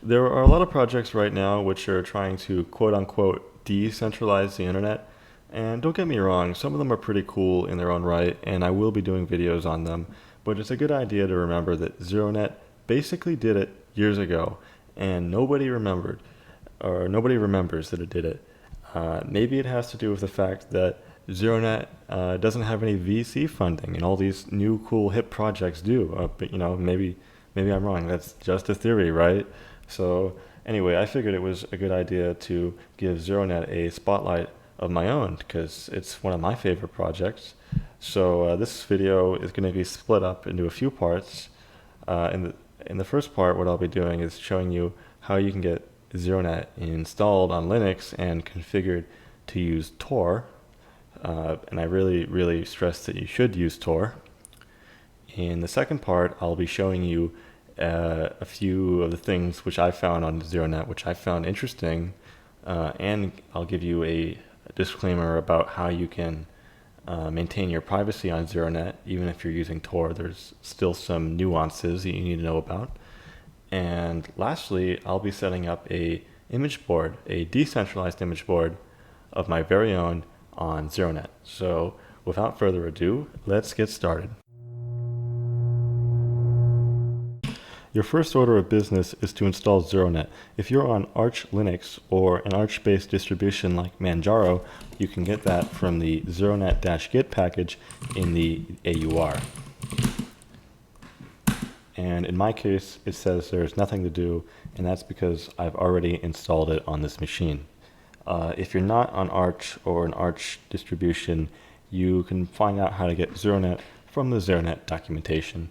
There are a lot of projects right now which are trying to quote-unquote decentralize the internet. And don't get me wrong, some of them are pretty cool in their own right, and I will be doing videos on them. But it's a good idea to remember that ZeroNet basically did it years ago, and nobody remembers that it did it. Maybe it has to do with the fact that ZeroNet doesn't have any VC funding, and all these new cool hip projects do. But maybe I'm wrong. That's just a theory, right? So anyway, I figured it was a good idea to give ZeroNet a spotlight of my own because it's one of my favorite projects. So this video is going to be split up into a few parts. In the first part, what I'll be doing is showing you how you can get ZeroNet installed on Linux and configured to use Tor. And I really stress that you should use Tor. In the second part, I'll be showing you a few of the things which I found on ZeroNet, which I found interesting, and I'll give you a disclaimer about how you can maintain your privacy on ZeroNet, even if you're using Tor. There's still some nuances that you need to know about. And lastly, I'll be setting up a image board, a decentralized image board of my very own on ZeroNet. So without further ado, let's get started. Your first order of business is to install ZeroNet. If you're on Arch Linux or an Arch-based distribution like Manjaro, you can get that from the zeronet-git package in the AUR. And in my case, it says there's nothing to do, and that's because I've already installed it on this machine. If you're not on Arch or an Arch distribution, you can find out how to get ZeroNet from the ZeroNet documentation.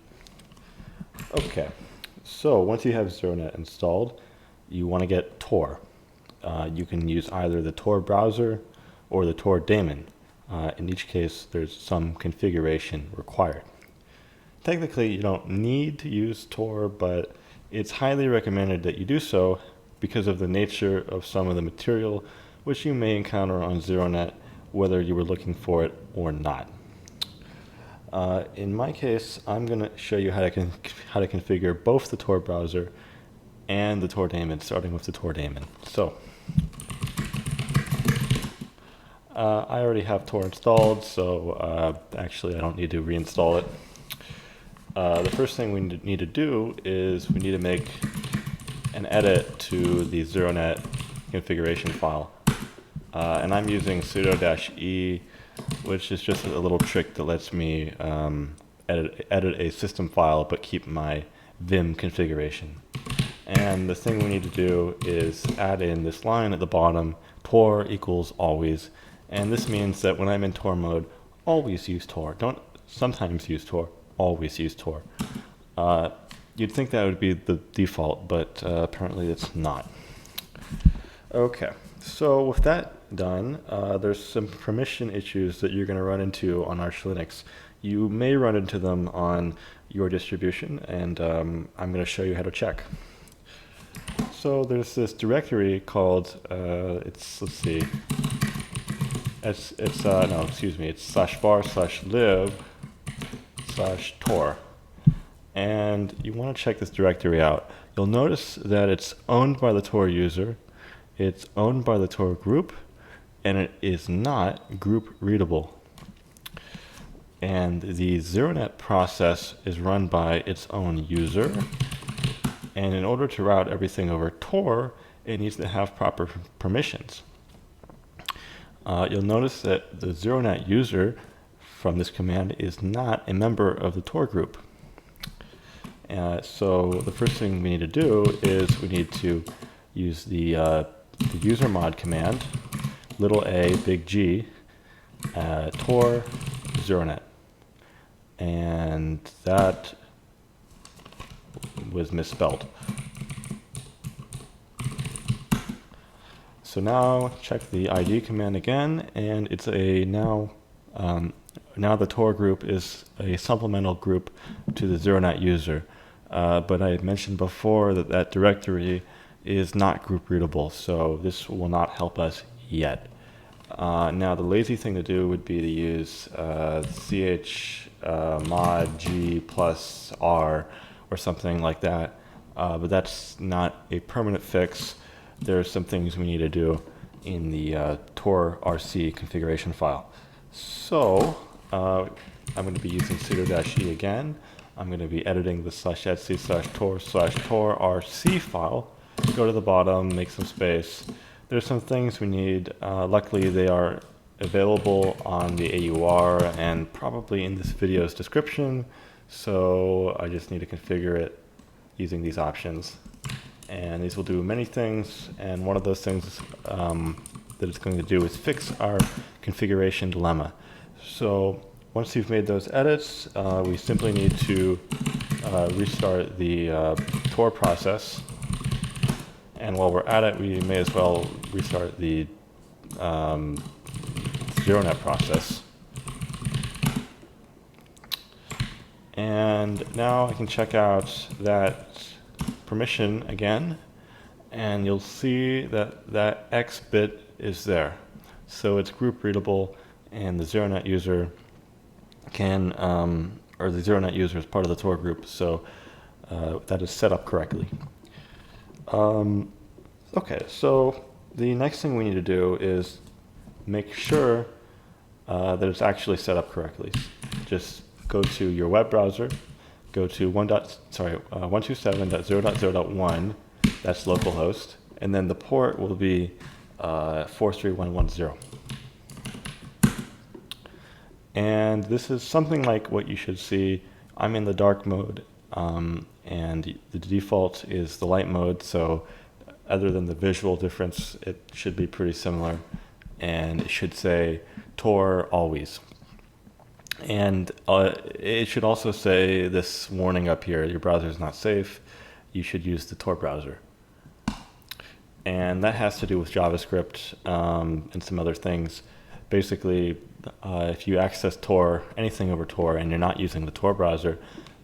Okay. So once you have ZeroNet installed, you want to get Tor. You can use either the Tor browser or the Tor daemon. In each case, there's some configuration required. Technically, you don't need to use Tor, but it's highly recommended that you do so because of the nature of some of the material which you may encounter on ZeroNet, whether you were looking for it or not. In my case, I'm going to show you how to configure both the Tor browser and the Tor daemon, starting with the Tor daemon. So, I already have Tor installed, so actually I don't need to reinstall it. The first thing we need to do is we need to make an edit to the ZeroNet configuration file. And I'm using sudo-e, which is just a little trick that lets me edit a system file but keep my Vim configuration. And the thing we need to do is add in this line at the bottom, Tor equals always. And this means that when I'm in Tor mode, always use Tor. Don't sometimes use Tor, always use Tor. You'd think that would be the default, but apparently it's not. Okay, so with that done, there's some permission issues that you're going to run into on Arch Linux. You may run into them on your distribution, and I'm going to show you how to check. So there's this directory called it's /var/lib/tor, and you want to check this directory out. You'll notice that it's owned by the Tor user, it's owned by the Tor group, and it is not group readable. And the ZeroNet process is run by its own user, and in order to route everything over Tor, it needs to have proper permissions. You'll notice that the ZeroNet user from this command is not a member of the Tor group. So the first thing we need to do is we need to use the usermod command, little a, big G, Tor ZeroNet. And that was misspelled. So now check the ID command again, and it's a now the Tor group is a supplemental group to the ZeroNet user. But I had mentioned before that that directory is not group readable, so this will not help us yet. Now the lazy thing to do would be to use chmod g plus r or something like that but that's not a permanent fix. There are some things we need to do in the torrc configuration file. So I'm going to be using sudo-e again. I'm going to be editing the /etc/tor/torrc file. Go to the bottom, make some space. There's some things we need. Luckily, they are available on the AUR and probably in this video's description. So I just need to configure it using these options. And these will do many things. And one of those things that it's going to do is fix our configuration dilemma. So once you've made those edits, we simply need to restart the Tor process. And while we're at it, we may as well restart the ZeroNet process. And now I can check out that permission again, and you'll see that that X bit is there. So it's group readable, and the ZeroNet user can, or the ZeroNet user is part of the Tor group, so that is set up correctly. Okay, so the next thing we need to do is make sure that it's actually set up correctly. Just go to your web browser, go to 127.0.0.1, that's localhost, and then the port will be 43110. And this is something like what you should see. I'm in the dark mode, and the default is the light mode, so other than the visual difference, it should be pretty similar. And it should say Tor always. And it should also say this warning up here, your browser is not safe, you should use the Tor browser. And that has to do with JavaScript and some other things. Basically, if you access Tor, anything over Tor, and you're not using the Tor browser,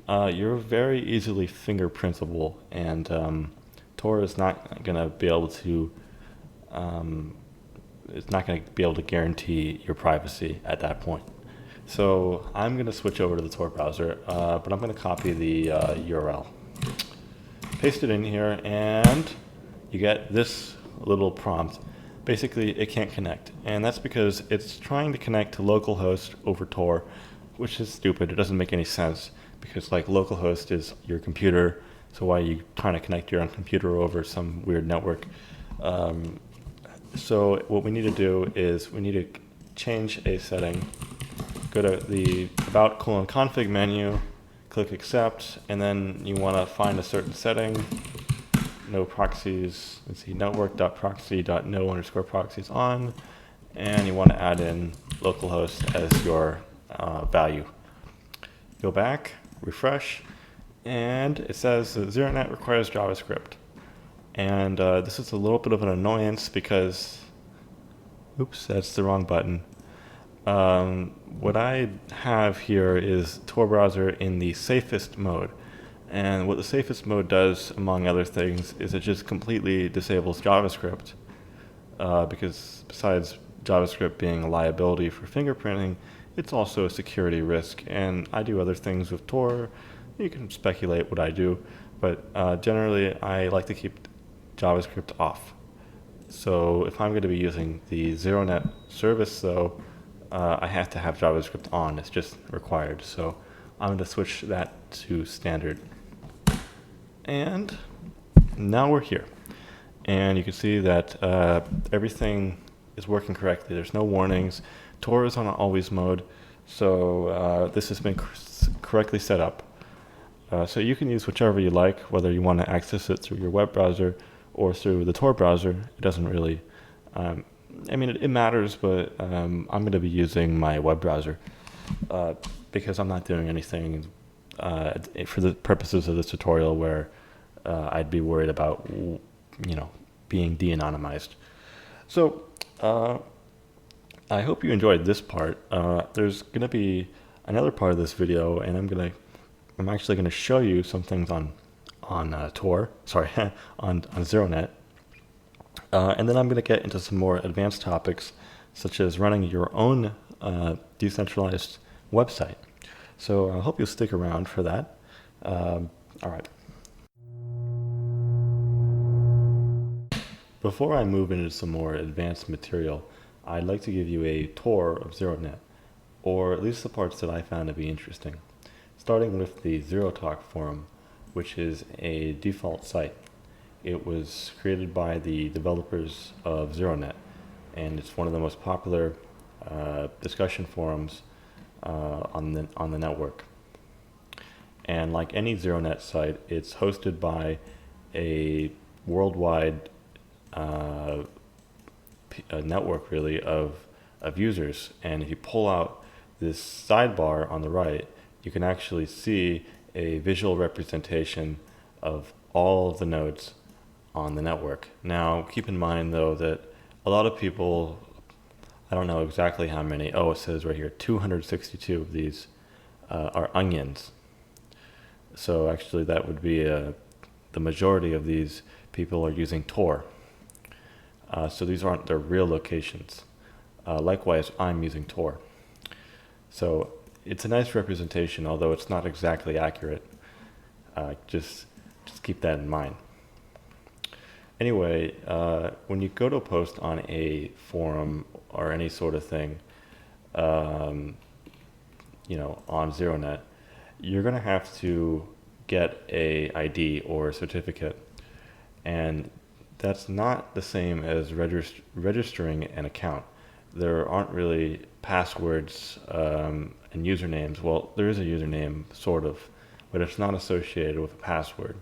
you're very easily fingerprintable, and Tor is not going to be able to guarantee your privacy at that point. So I'm going to switch over to the Tor browser, but I'm going to copy the URL, paste it in here, and you get this little prompt. Basically, it can't connect, and that's because it's trying to connect to localhost over Tor, which is stupid. It doesn't make any sense, because like localhost is your computer, so why are you trying to connect your own computer over some weird network? So what we need to do is we need to change a setting. Go to the about:config menu, click accept, and then you want to find a certain setting. No proxies, let's see, network.proxy.no_proxies on, and you want to add in localhost as your value. Go back, refresh, and it says that ZeroNet requires JavaScript. And this is a little bit of an annoyance because, oops, that's the wrong button. What I have here is Tor browser in the safest mode. And what the safest mode does, among other things, is it just completely disables JavaScript. Because besides JavaScript being a liability for fingerprinting, it's also a security risk. And I do other things with Tor. You can speculate what I do, but generally I like to keep JavaScript off. So if I'm going to be using the ZeroNet service, though, I have to have JavaScript on. It's just required. So I'm going to switch that to standard. And now we're here. And you can see that everything is working correctly. There's no warnings. Tor is on always mode. So this has been correctly set up. So you can use whichever you like, whether you want to access it through your web browser or through the Tor browser. It doesn't really, I mean, it matters, but I'm going to be using my web browser because I'm not doing anything for the purposes of this tutorial where I'd be worried about, being de-anonymized. So I hope you enjoyed this part. There's going to be another part of this video, and I'm actually going to show you some things on Tor, sorry, on ZeroNet. And then I'm going to get into some more advanced topics, such as running your own decentralized website. So I hope you'll stick around for that. All right. Before I move into some more advanced material, I'd like to give you a tour of ZeroNet, or at least the parts that I found to be interesting. Starting with the ZeroTalk forum, which is a default site. It was created by the developers of ZeroNet, and it's one of the most popular discussion forums on the network. And like any ZeroNet site, it's hosted by a worldwide a network really of users. And if you pull out this sidebar on the right, you can actually see a visual representation of all of the nodes on the network. Now keep in mind though that a lot of people, I don't know exactly how many, it says right here 262 of these are onions. So actually that would be the majority of these people are using Tor. So these aren't their real locations. Likewise, I'm using Tor. So it's a nice representation, although it's not exactly accurate. Just keep that in mind. Anyway, when you go to post on a forum or any sort of thing, on ZeroNet, you're going to have to get a ID or a certificate, and that's not the same as registering an account. There aren't really passwords and usernames. Well, there is a username, sort of, but it's not associated with a password.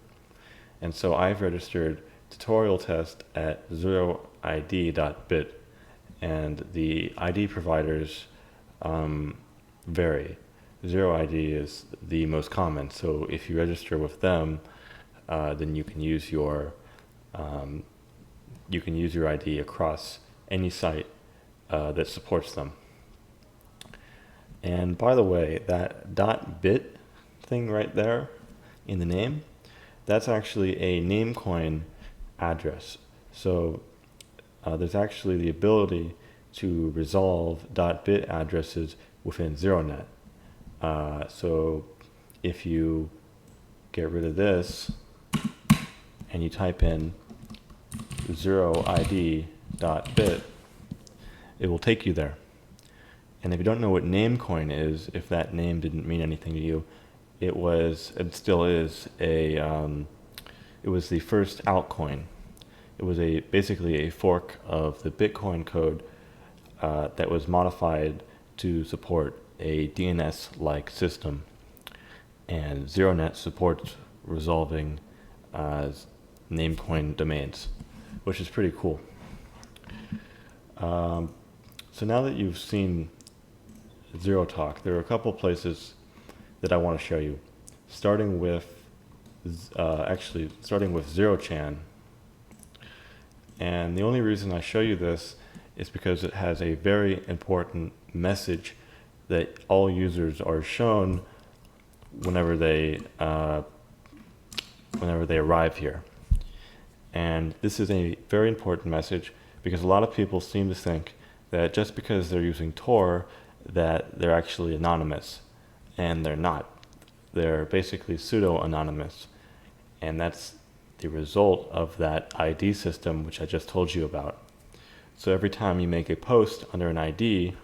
And so I've registered tutorial test at zeroid.bit, and the ID providers vary. ZeroID is the most common, so if you register with them, then you can use your ID across any site that supports them. And by the way, that .bit thing right there in the name, that's actually a Namecoin address. So there's actually the ability to resolve .bit addresses within ZeroNet. So if you get rid of this and you type in zeroid.bit, it will take you there. And if you don't know what Namecoin is, if that name didn't mean anything to you, it was, and still is, it was the first altcoin. It was basically a fork of the Bitcoin code that was modified to support a DNS-like system. And ZeroNet supports resolving Namecoin domains, which is pretty cool. So now that you've seen ZeroTalk, there are a couple places that I want to show you, starting with ZeroChan. And the only reason I show you this is because it has a very important message that all users are shown whenever they arrive here. And this is a very important message because a lot of people seem to think that just because they're using Tor that they're actually anonymous, and they're not. They're basically pseudo-anonymous, and that's the result of that ID system which I just told you about. So every time you make a post under an ID,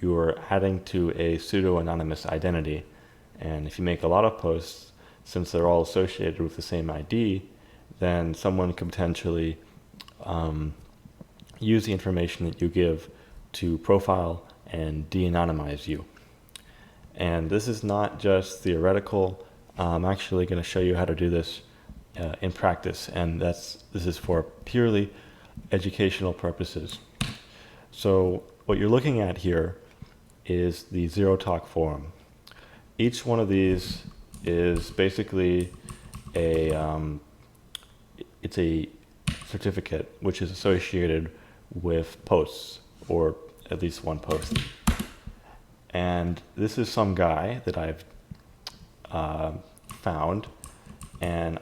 you are adding to a pseudo-anonymous identity. And if you make a lot of posts, since they're all associated with the same ID, then someone could potentially use the information that you give to profile and de-anonymize you. And this is not just theoretical. I'm actually going to show you how to do this in practice, and this is for purely educational purposes. So what you're looking at here is the ZeroTalk forum. Each one of these is basically it's a certificate which is associated with posts, or at least one post. And this is some guy that I've found, and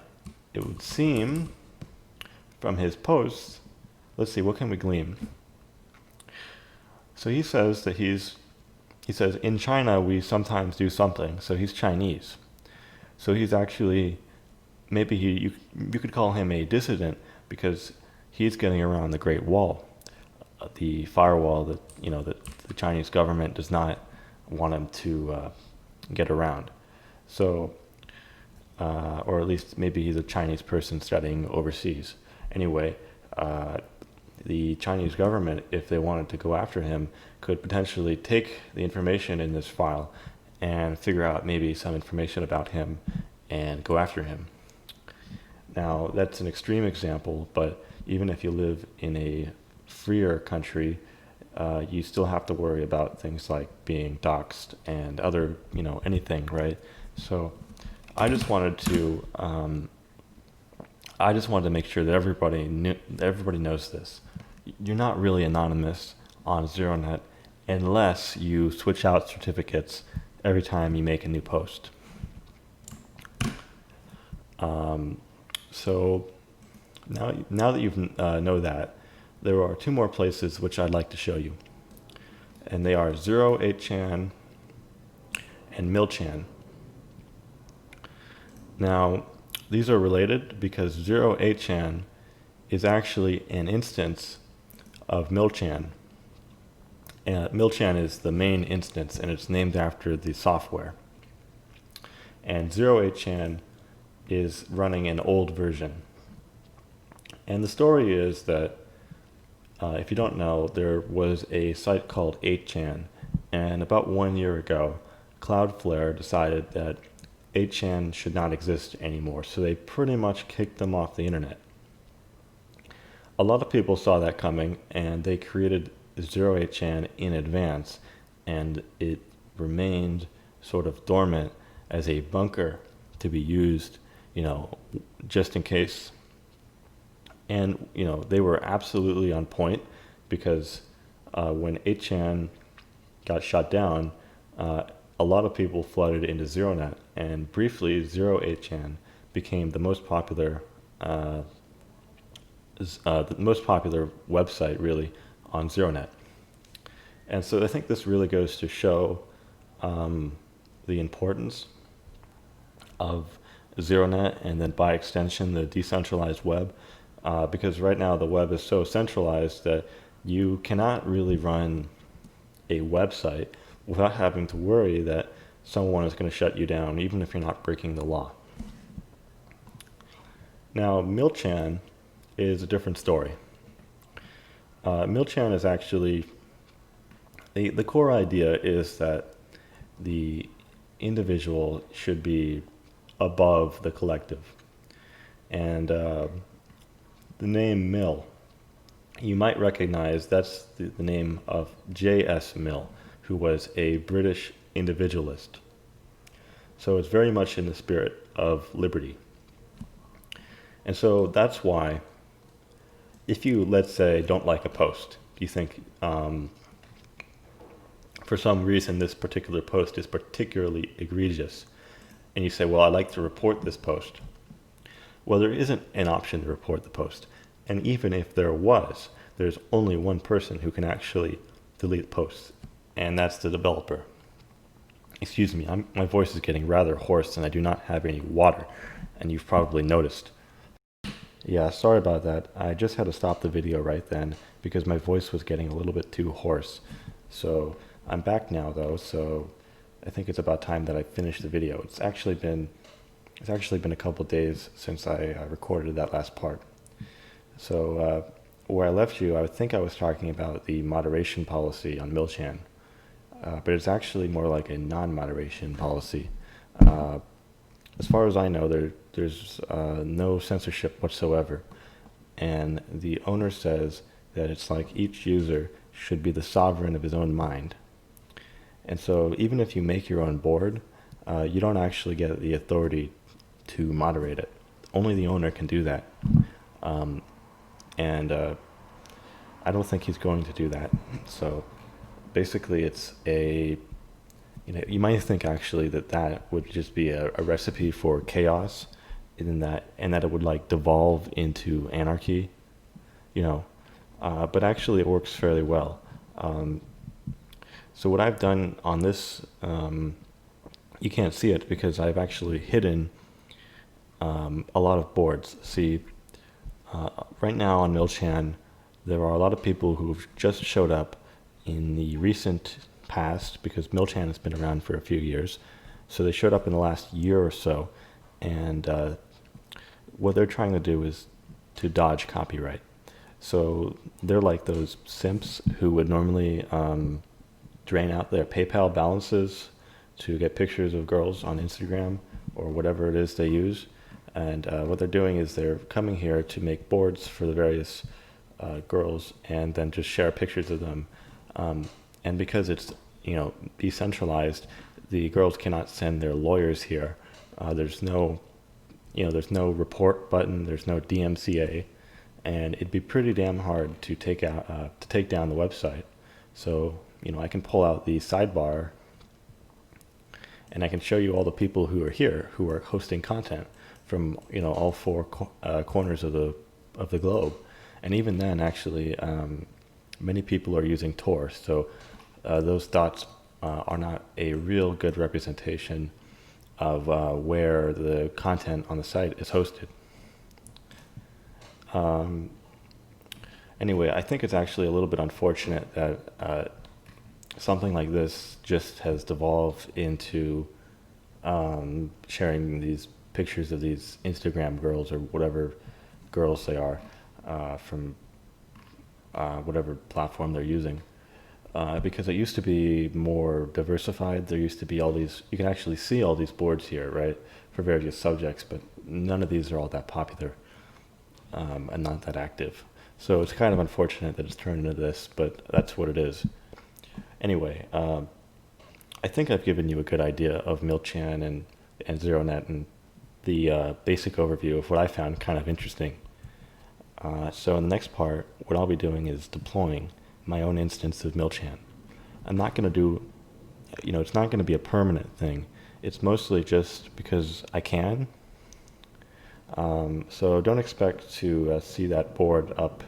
it would seem from his posts, let's see, what can we glean? So he says that he says in China we sometimes do something, so he's Chinese. So he's actually, maybe you could call him a dissident, because he's getting around the Great Wall, the firewall that that the Chinese government does not want him to get around. So, or at least maybe he's a Chinese person studying overseas. Anyway, the Chinese government, if they wanted to go after him, could potentially take the information in this file and figure out maybe some information about him and go after him. Now, that's an extreme example, but even if you live in a freer country, you still have to worry about things like being doxxed and other, anything, right? So I just wanted to make sure that everybody knows this. You're not really anonymous on ZeroNet unless you switch out certificates every time you make a new post. So now that you know that, there are two more places which I'd like to show you, and they are 08chan and milchan. Now, these are related because 08chan is actually an instance of milchan. Milchan is the main instance, and it's named after the software. And 08chan is running an old version. And the story is that, if you don't know, there was a site called 8chan, and about 1 year ago, Cloudflare decided that 8chan should not exist anymore, so they pretty much kicked them off the internet. A lot of people saw that coming, and they created 08chan in advance, and it remained sort of dormant as a bunker to be used, just in case. And, they were absolutely on point, because when 8chan got shut down, a lot of people flooded into ZeroNet, and briefly 08chan became the most popular website really on ZeroNet. And so I think this really goes to show the importance of ZeroNet, and then by extension the decentralized web, because right now the web is so centralized that you cannot really run a website without having to worry that someone is going to shut you down, even if you're not breaking the law. Now, milchan is a different story. Milchan is actually, the core idea is that the individual should be above the collective. And the name Mill, you might recognize that's the name of J.S. Mill, who was a British individualist. So it's very much in the spirit of liberty. And so that's why, if you, let's say, don't like a post, you think for some reason this particular post is particularly egregious, and you say, well, I'd like to report this post. Well, there isn't an option to report the post. And even if there was, there's only one person who can actually delete posts, and that's the developer. Excuse me, my voice is getting rather hoarse, and I do not have any water, and you've probably noticed. Yeah, sorry about that. I just had to stop the video right then because my voice was getting a little bit too hoarse. So I'm back now though, so I think it's about time that I finish the video. It's actually been a couple days since I recorded that last part. So where I left you, I think I was talking about the moderation policy on milchan, but it's actually more like a non-moderation policy. As far as I know, there's no censorship whatsoever, and the owner says that it's like each user should be the sovereign of his own mind. And so even if you make your own board, you don't actually get the authority to moderate it. Only the owner can do that. And I don't think he's going to do that. So basically it's a, you might think actually that would just be a recipe for chaos, and that it would like devolve into anarchy, but actually it works fairly well. So what I've done on this, you can't see it because I've actually hidden a lot of boards. See, Right now on Milchan, there are a lot of people who've just showed up in the recent past, because Milchan has been around for a few years. So they showed up in the last year or so, and what they're trying to do is to dodge copyright. So they're like those simps who would normally drain out their PayPal balances to get pictures of girls on Instagram or whatever it is they use. And what they're doing is they're coming here to make boards for the various girls and then just share pictures of them. And because it's decentralized, the girls cannot send their lawyers here. There's no report button. There's no DMCA, and it'd be pretty damn hard to take down the website. So I can pull out the sidebar, and I can show you all the people who are here who are hosting content from all four corners of the globe. And even then, actually, many people are using Tor. So those dots are not a real good representation of where the content on the site is hosted. Anyway, I think it's actually a little bit unfortunate that something like this just has devolved into sharing these pictures of these Instagram girls or whatever girls they are from whatever platform they're using. Because it used to be more diversified. There used to be all these, you can actually see all these boards here, right, for various subjects, but none of these are all that popular and not that active. So it's kind of unfortunate that it's turned into this, but that's what it is. Anyway, I think I've given you a good idea of Milchan and ZeroNet and the basic overview of what I found kind of interesting. So in the next part, what I'll be doing is deploying my own instance of Milchan. I'm not going to do, it's not going to be a permanent thing. It's mostly just because I can. So don't expect to see that board up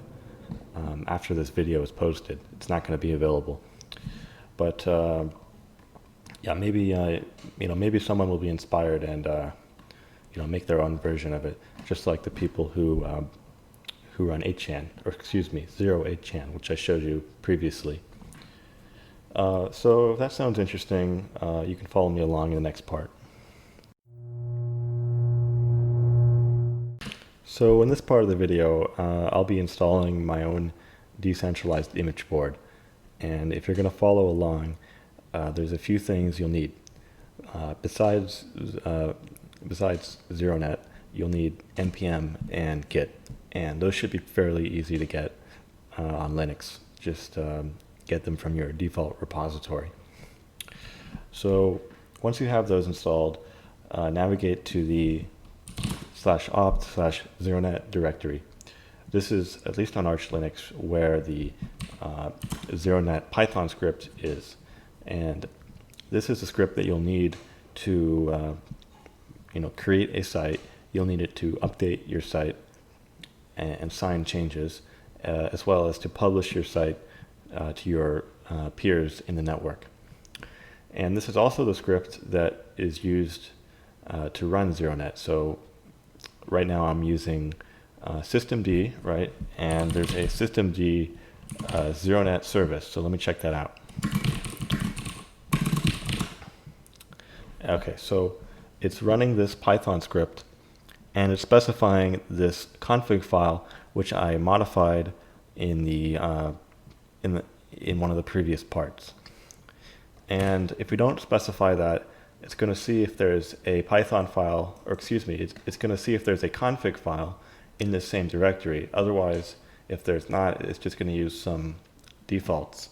after this video is posted. It's not going to be available. But yeah, maybe someone will be inspired and make their own version of it, just like the people who run 8chan, or excuse me, 08chan, which I showed you previously. So if that sounds interesting, you can follow me along in the next part. So in this part of the video, I'll be installing my own decentralized image board. And if you're going to follow along, there's a few things you'll need. Besides ZeroNet, you'll need npm and git. And those should be fairly easy to get on Linux. Just get them from your default repository. So once you have those installed, navigate to the /opt/zeronet directory. This is, at least on Arch Linux, where the zeronet Python script is. And this is a script that you'll need to create a site. You'll need it to update your site and sign changes, as well as to publish your site to your peers in the network. And this is also the script that is used to run ZeroNet. So right now I'm using systemd, right? And there's a systemd ZeroNet service. So let me check that out. Okay, so it's running this Python script, and it's specifying this config file, which I modified in one of the previous parts. And if we don't specify that, it's going to see if there's a Python file, or excuse me, it's going to see if there's a config file in this same directory. Otherwise, if there's not, it's just going to use some defaults.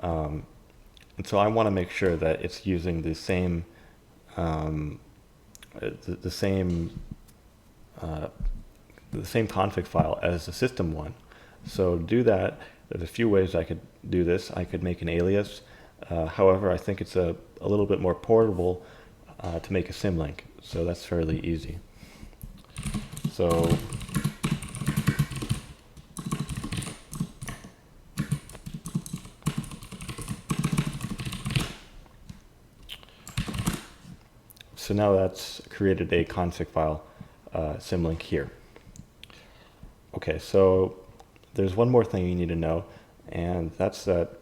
And so I want to make sure that it's using the same the same config file as the system one. So to do that, there's a few ways I could do this. I could make an alias. However, I think it's a little bit more portable to make a symlink. So that's fairly easy. So now that's created a config file symlink here. Okay, so there's one more thing you need to know, and that's that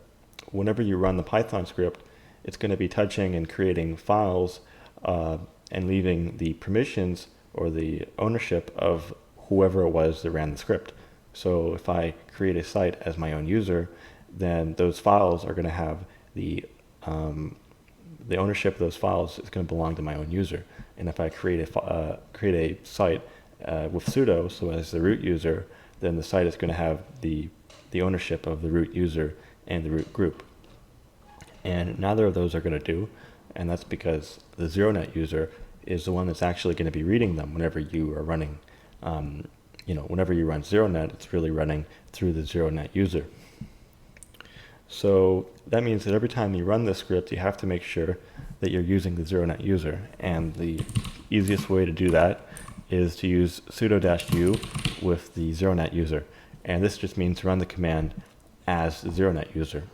whenever you run the Python script, it's going to be touching and creating files and leaving the permissions or the ownership of whoever it was that ran the script. So if I create a site as my own user, then those files are going to have the ownership of those files is going to belong to my own user. And if I create a site with sudo, so as the root user, then the site is going to have the ownership of the root user and the root group. And neither of those are going to do, and that's because the ZeroNet user is the one that's actually going to be reading them whenever you are running, whenever you run ZeroNet, it's really running through the ZeroNet user. So that means that every time you run this script, you have to make sure that you're using the ZeroNet user. And the easiest way to do that is to use sudo-u with the ZeroNet user. And this just means run the command as the ZeroNet user.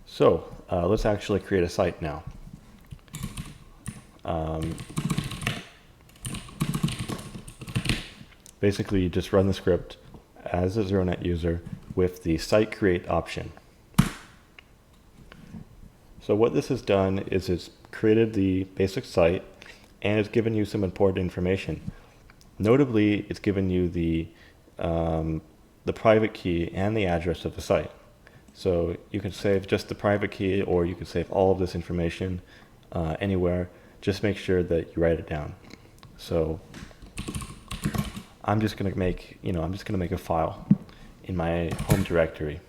So let's actually create a site now. Basically, you just run the script as a ZeroNet user with the site create option. So what this has done is it's created the basic site and it's given you some important information. Notably, it's given you the private key and the address of the site. So you can save just the private key, or you can save all of this information anywhere. Just make sure that you write it down. So I'm just going to make, a file in my home directory.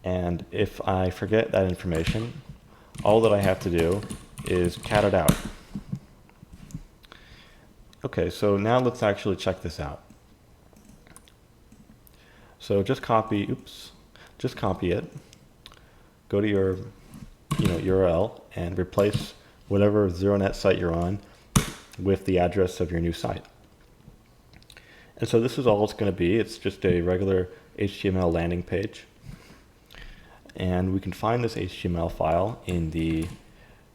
And if I forget that information, all that I have to do is cat it out. Okay, so now let's actually check this out. So just copy it, go to your URL and replace whatever ZeroNet site you're on with the address of your new site. And so this is all it's going to be. It's just a regular HTML landing page. And we can find this HTML file in the,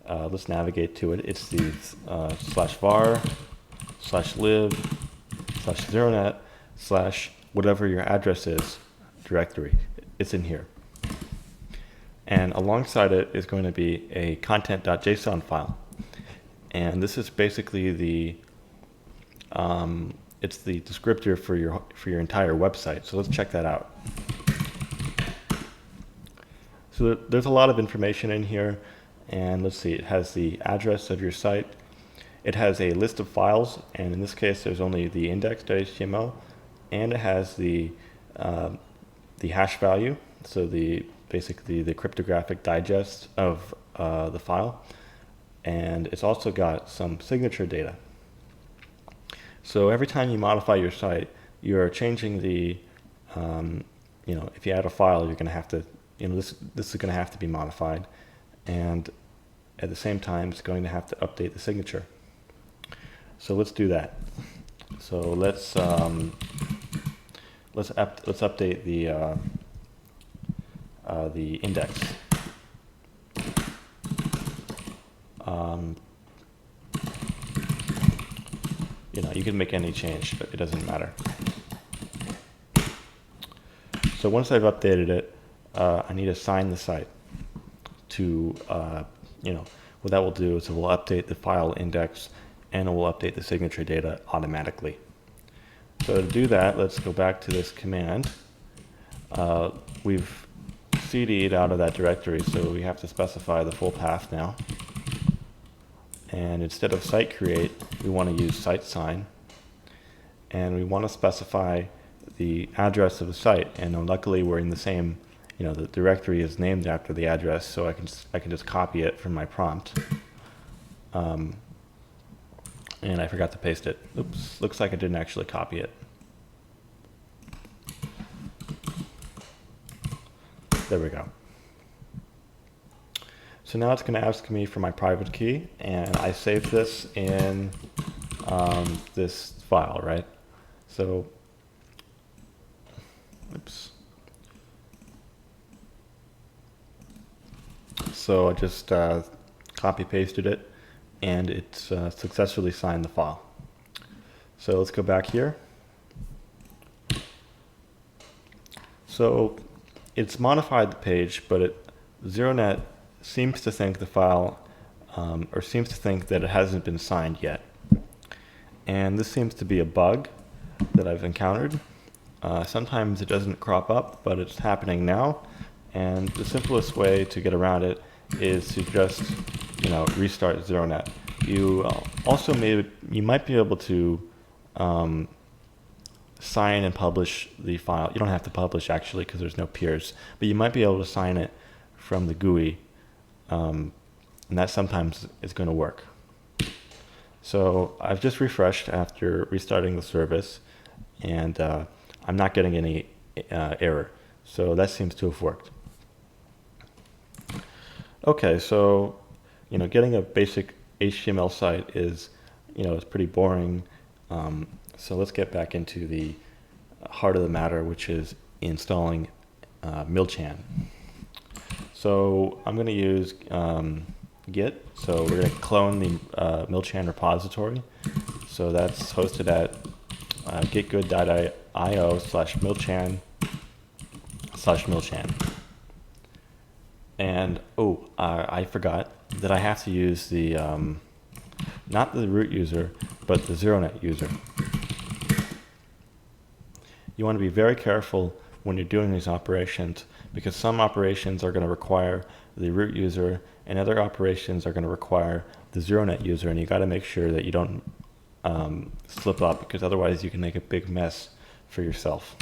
let's navigate to it. It's the /var/lib/zeronet/ whatever your address is directory. It's in here. And alongside it is going to be a content.json file. And this is basically it's the descriptor for your entire website. So let's check that out. So there's a lot of information in here, and let's see, it has the address of your site. It has a list of files, and in this case there's only the index.html, and it has the hash value, so basically the cryptographic digest of the file, and it's also got some signature data. So every time you modify your site, you're changing the, if you add a file, you're going to have to, this is going to have to be modified, and at the same time, it's going to have to update the signature. So let's do that. So let's update the index. You can make any change, but it doesn't matter. So once I've updated it, I need to assign the site to, what that will do is it will update the file index and it will update the signature data automatically. So to do that, let's go back to this command. We've cd'd out of that directory, so we have to specify the full path now. And instead of site create, we want to use site sign. And we want to specify the address of the site. And luckily we're in the same, the directory is named after the address, so I can just copy it from my prompt. And I forgot to paste it. Oops, looks like I didn't actually copy it. There we go. So now it's going to ask me for my private key, and I saved this in this file, right? So, oops. So I just copy pasted it, and it's successfully signed the file. So let's go back here. So it's modified the page, but ZeroNet seems to think the file, or seems to think that it hasn't been signed yet. And this seems to be a bug that I've encountered. Sometimes it doesn't crop up, but it's happening now. And the simplest way to get around it is to just, restart ZeroNet. You also you might be able to sign and publish the file. You don't have to publish actually because there's no peers, but you might be able to sign it from the GUI, and that sometimes is going to work. So I've just refreshed after restarting the service, and I'm not getting any error. So that seems to have worked. Okay, so getting a basic HTML site is is pretty boring. So let's get back into the heart of the matter, which is installing milchan. So I'm going to use Git. So we're going to clone the milchan repository. So that's hosted at gitgood.io/milchan/milchan. And I forgot that I have to use the not the root user, but the ZeroNet user. You want to be very careful when you're doing these operations, because some operations are going to require the root user and other operations are going to require the ZeroNet user, and you got to make sure that you don't slip up, because otherwise you can make a big mess for yourself.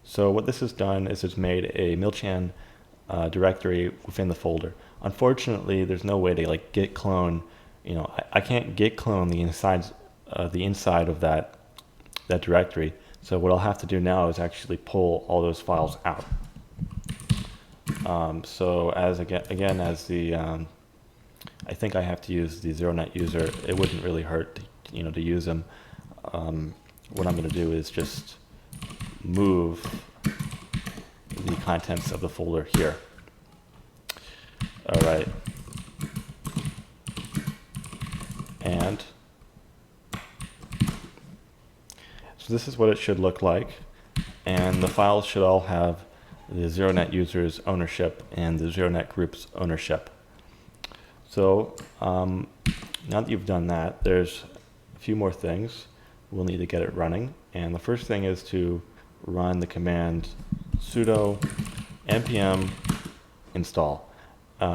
So what this has done is it's made a milchan directory within the folder. Unfortunately, there's no way to git clone. I can't git clone the inside of that directory. So what I'll have to do now is actually pull all those files out. So as again as the I think I have to use the ZeroNet user. It wouldn't really hurt to use them. What I'm going to do is just move the contents of the folder here. All right. And so this is what it should look like. And the files should all have the ZeroNet user's ownership and the ZeroNet group's ownership. So now that you've done that, there's a few more things. We'll need to get it running. And the first thing is to run the command sudo npm install.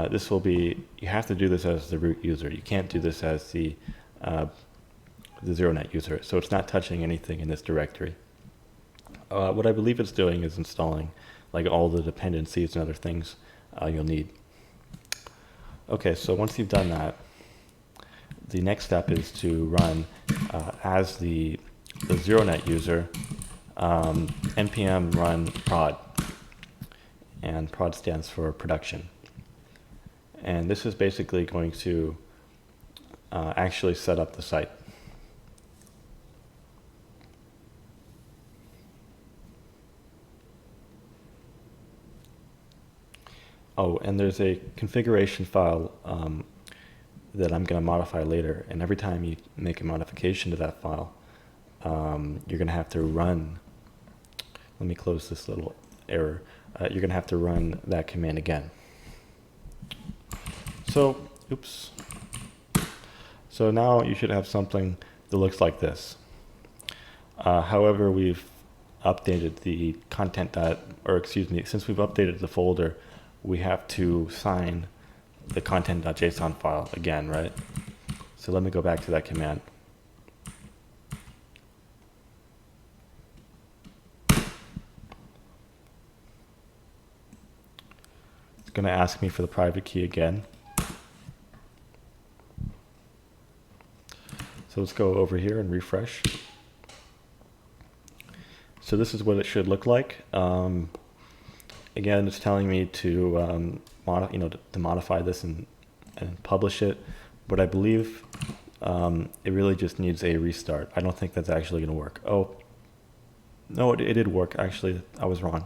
This will be, you have to do this as the root user. You can't do this as the ZeroNet user. So it's not touching anything in this directory. What I believe it's doing is installing all the dependencies and other things you'll need. Okay, so once you've done that, the next step is to run as the ZeroNet user npm run prod, and prod stands for production. And this is basically going to actually set up the site. Oh, and there's a configuration file that I'm going to modify later, and every time you make a modification to that file, you're going to have to run, let me close this little error, you're going to have to run that command again. So, oops. So now you should have something that looks like this. However, we've updated the since we've updated the folder, we have to sign the content.json file again, right? So let me go back to that command. It's going to ask me for the private key again. So let's go over here and refresh. So this is what it should look like. Again, it's telling me to modify this and publish it, but I believe it really just needs a restart. I don't think that's actually going to work. Oh, no, it did work. Actually, I was wrong.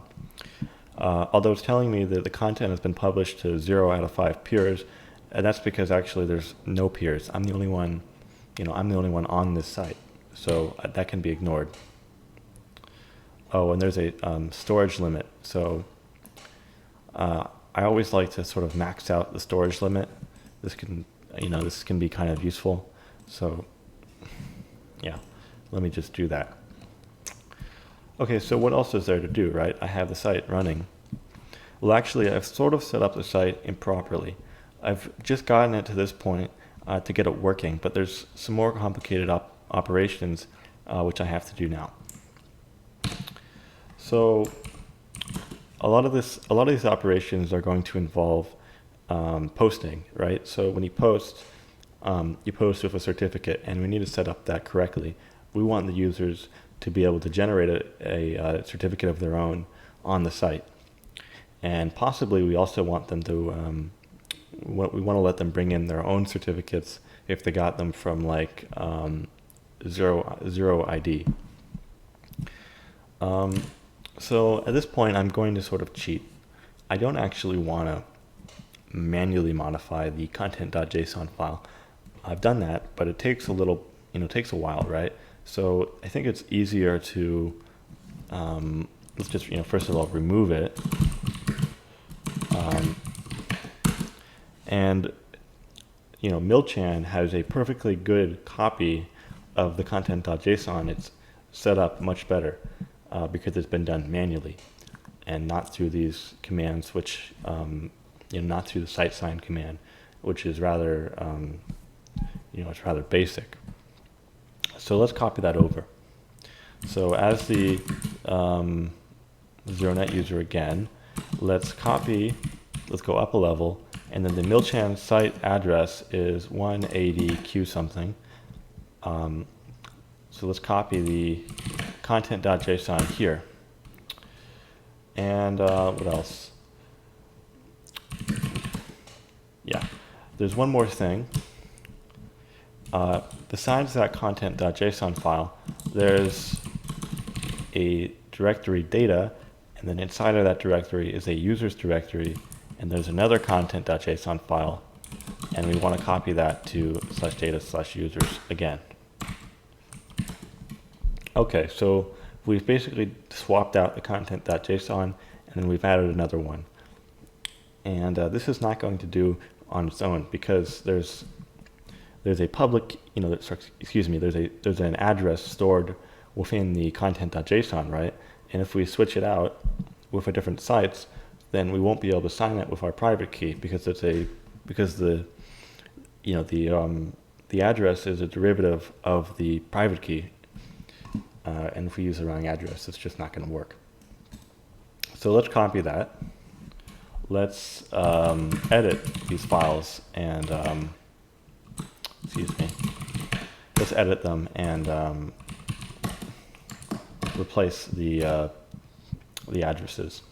Although it's telling me that the content has been published to 0 out of 5 peers, and that's because actually there's no peers. I'm the only one, I'm the only one on this site. so that can be ignored. Oh, and there's a storage limit. So I always like to sort of max out the storage limit. This can, this can be kind of useful. So yeah, let me just do that. Okay, so what else is there to do, right? I have the site running. Well, actually, I've sort of set up the site improperly. I've just gotten it to this point to get it working, but there's some more complicated operations which I have to do now. So a lot of these operations are going to involve posting, right? So when you post with a certificate, and we need to set up that correctly. We want the users to be able to generate a certificate of their own on the site. And possibly we also want them to, we want to let them bring in their own certificates if they got them from like zero ID. So at this point, I'm going to sort of cheat. I don't actually want to manually modify the content.json file. I've done that, but it takes a little, it takes a while, right? So I think it's easier to, let's just, first of all, remove it. And Milchan has a perfectly good copy of the content.json. It's set up much better because it's been done manually and not through these commands, which, not through the site sign command, which is rather, it's rather basic. So let's copy that over. So as the ZeroNet user again, let's go up a level, and then the Milchan site address is 180q something. So let's copy the content.json here. And what else? Yeah, there's one more thing. Besides that content.json file, there's a directory data, and then inside of that directory is a users directory, and there's another content.json file, and we want to copy that to /data/users again. Okay, so we've basically swapped out the content.json, and then we've added another one. And this is not going to do on its own because there's a public, there's an address stored within the content.json, right? And if we switch it out with a different sites, then we won't be able to sign it with our private key because the address is a derivative of the private key. And if we use the wrong address, it's just not going to work. So let's copy that. Let's edit these files and let's edit them and replace the addresses.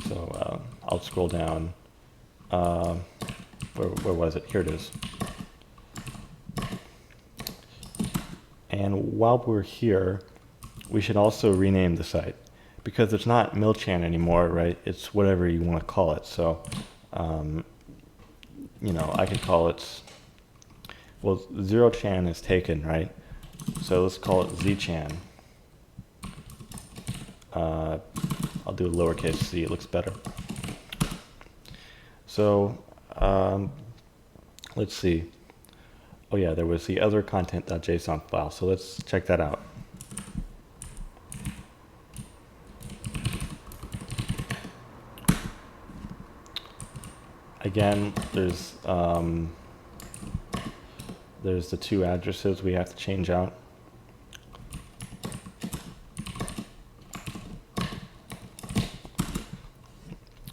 So I'll scroll down. Where was it? Here it is. And while we're here, we should also rename the site because it's not Milchan anymore, right? It's whatever you want to call it. So, I could call it, well, ZeroChan is taken, right? So let's call it ZChan. I'll do a lowercase c, it looks better. So, let's see. Oh yeah, there was the other content.json file, so let's check that out. Again, there's the two addresses we have to change out.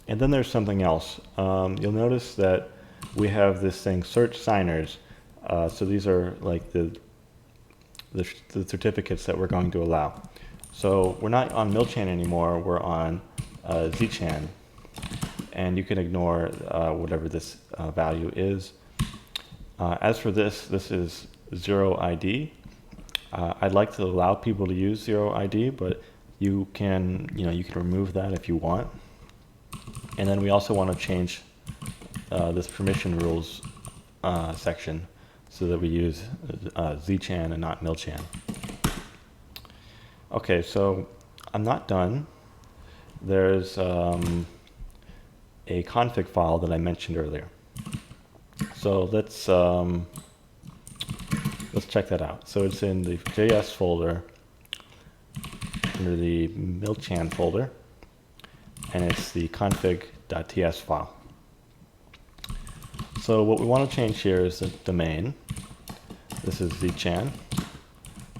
And then there's something else. You'll notice that we have this thing, search signers. So these are like the certificates that we're going to allow. So we're not on Milchan anymore, we're on ZChan. And you can ignore whatever this value is. As for this is 0ID. I'd like to allow people to use 0ID, but you can remove that if you want. And then we also want to change this permission rules section. so that we use zchan and not milchan. Okay, so I'm not done. There's a config file that I mentioned earlier. So let's check that out. So it's in the JS folder under the milchan folder, and it's the config.ts file. So what we want to change here is the domain. This is zchan,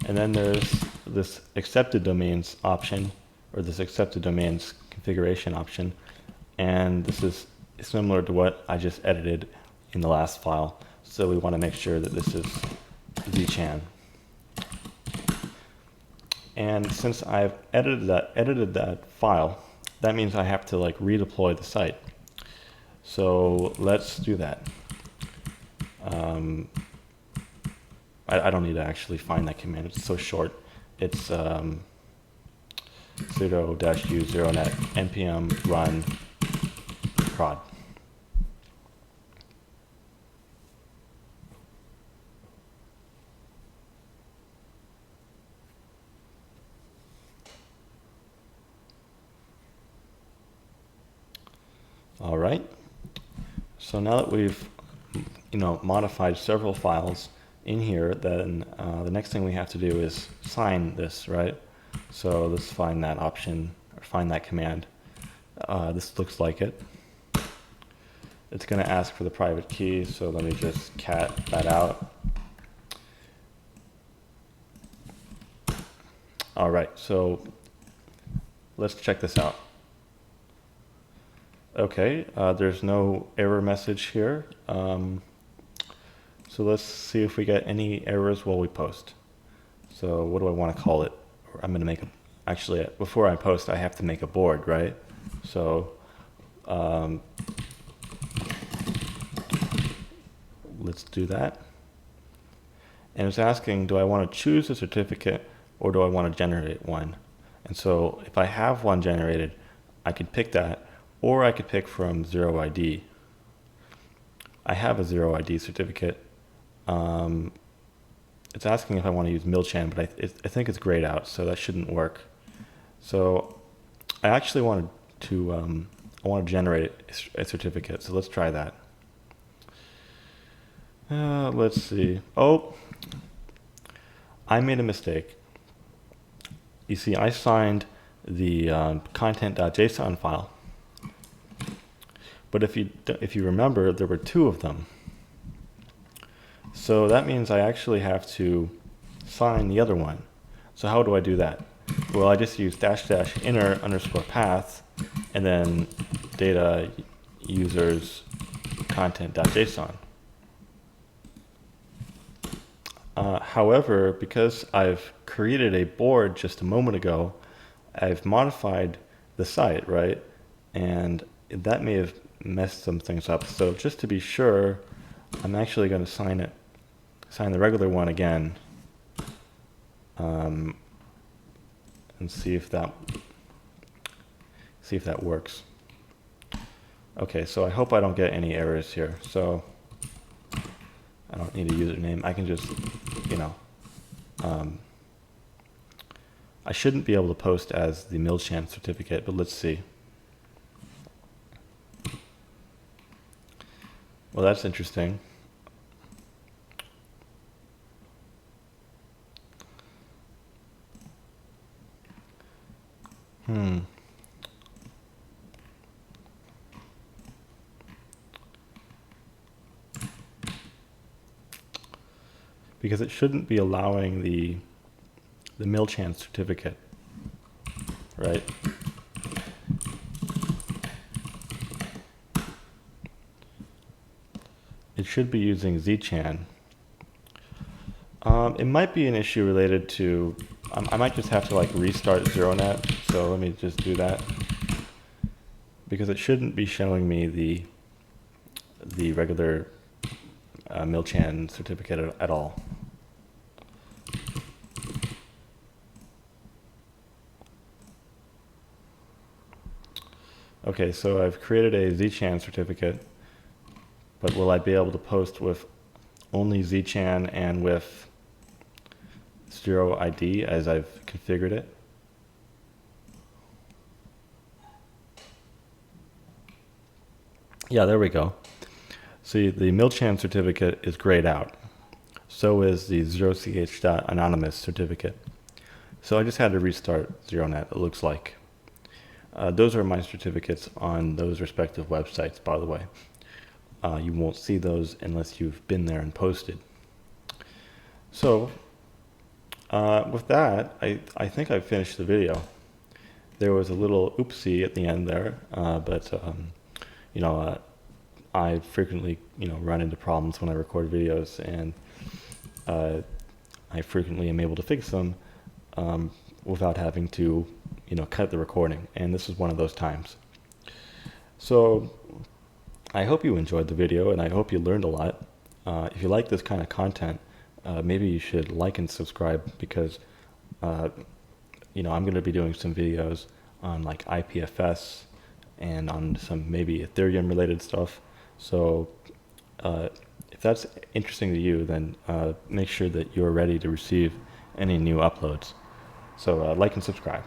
and then there's this accepted domains option, or this accepted domains configuration option, and this is similar to what I just edited in the last file. So we want to make sure that this is zchan. And since I've edited that file, that means I have to like redeploy the site. So let's do that. I don't need to actually find that command. It's so short. It's sudo -u zeronet npm run prod. All right. So now that we've modified several files in here, then the next thing we have to do is sign this, right? So let's find that option, or find that command. This looks like it. It's going to ask for the private key, so let me just cat that out. All right, so let's check this out. Okay, there's no error message here. So let's see if we get any errors while we post. So what do I want to call it? I'm going to make actually, before I post, I have to make a board, right? So let's do that. And it's asking, do I want to choose a certificate or do I want to generate one? And so if I have one generated, I could pick that, or I could pick from ZeroID. I have a ZeroID certificate. It's asking if I want to use milchan, but I think it's grayed out, so that shouldn't work. So I actually wanted to I want to generate a certificate, so let's try that. Let's see. Oh, I made a mistake. You see, I signed the content.json file, but if you remember, there were two of them. So that means I actually have to sign the other one. So how do I do that? Well, I just use --inner_path and then data users content.json. However, because I've created a board just a moment ago, I've modified the site, right? And that may have messed some things up. So just to be sure, I'm actually going to sign the regular one again, and see if that works. Okay, so I hope I don't get any errors here. So I don't need a username. I can just, I shouldn't be able to post as the milchan certificate, but let's see. Well, that's interesting. Because it shouldn't be allowing the milchan certificate, right? It should be using zchan. It might be an issue related to, I might just have to like restart ZeroNet, so let me just do that. Because it shouldn't be showing me the regular milchan certificate at all. Okay, so I've created a zchan certificate, but will I be able to post with only zchan and with 0ID as I've configured it. Yeah, there we go. See, the milchan certificate is grayed out. So is the 0ch.anonymous certificate. So I just had to restart ZeroNet, it looks like. Those are my certificates on those respective websites, by the way. You won't see those unless you've been there and posted. So, with that, I think I've finished the video. There was a little oopsie at the end there, but I frequently, run into problems when I record videos, and I frequently am able to fix them without having to, cut the recording, and this is one of those times. So I hope you enjoyed the video, and I hope you learned a lot. If you like this kind of content, maybe you should like and subscribe, because I'm going to be doing some videos on like IPFS and on some maybe Ethereum related stuff. So if that's interesting to you, then make sure that you're ready to receive any new uploads. So like and subscribe.